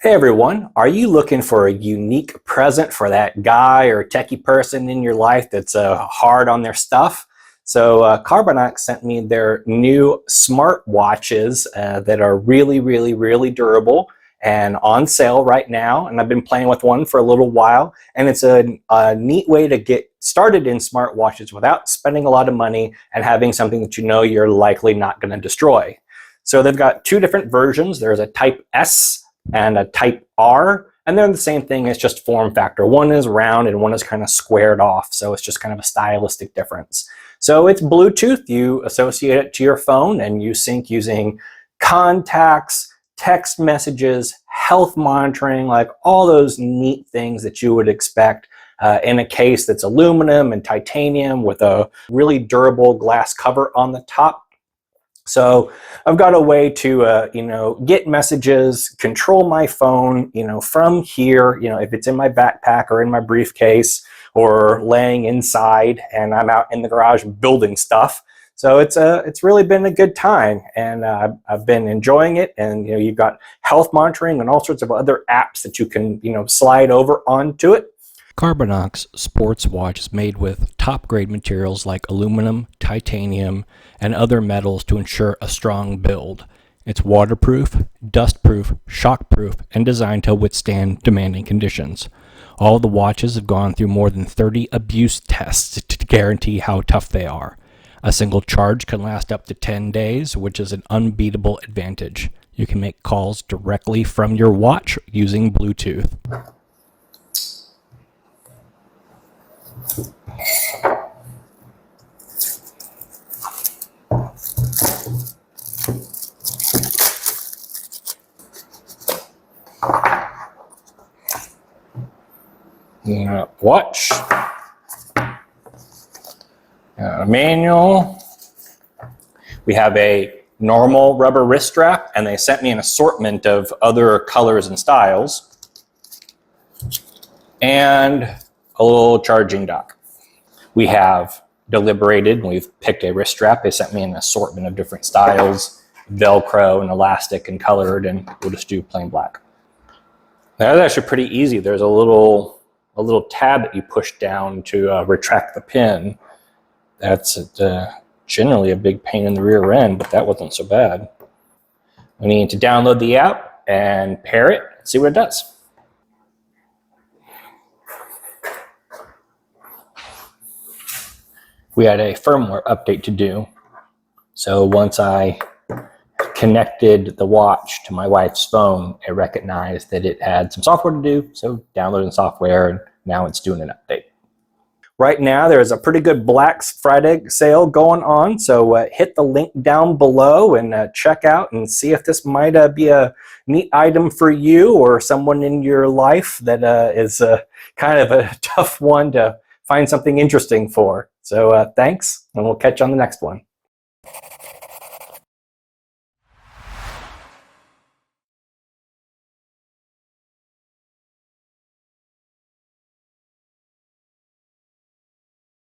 Hey everyone, are you looking for a unique present for that guy or techie person in your life that's hard on their stuff? So Carbinox sent me their new smartwatches that are really durable and on sale right now. And I've been playing with one for a little while, and it's a neat way to get started in smartwatches without spending a lot of money and having something that you know you're likely not going to destroy. So they've got two different versions. There's a Type S and a Type R, and they're the same thing. It's just form factor. One is round and one is kind of squared off, so it's just kind of a stylistic difference. So it's Bluetooth. You associate it to your phone and you sync using contacts, text messages, health monitoring, like all those neat things that you would expect in a case that's aluminum and titanium with a really durable glass cover on the top. So I've got a way to, get messages, control my phone, from here, if it's in my backpack or in my briefcase or laying inside and I'm out in the garage building stuff. So it's really been a good time, and I've been enjoying it. And, you've got health monitoring and all sorts of other apps that you can, slide over onto it. Carbinox sports watch is made with top-grade materials like aluminum, titanium, and other metals to ensure a strong build. It's waterproof, dustproof, shockproof, and designed to withstand demanding conditions. All the watches have gone through more than 30 abuse tests to guarantee how tough they are. A single charge can last up to 10 days, which is an unbeatable advantage. You can make calls directly from your watch using Bluetooth. Watch, a manual. We have a normal rubber wrist strap, and they sent me an assortment of other colors and styles, and a little charging dock. We have deliberated, and we've picked a wrist strap. They sent me an assortment of different styles, Velcro and elastic and colored, and we'll just do plain black. That's actually pretty easy. There's a little tab that you push down to retract the pin. That's generally a big pain in the rear end, but that wasn't so bad. We need to download the app and pair it and see what it does. We had a firmware update to do. So once I connected the watch to my wife's phone, it recognized that it had some software to do, so downloading software, and now it's doing an update. Right now there's a pretty good Black Friday sale going on, so hit the link down below and check out and see if this might be a neat item for you or someone in your life that is kind of a tough one to find something interesting for. So thanks, and we'll catch you on the next one.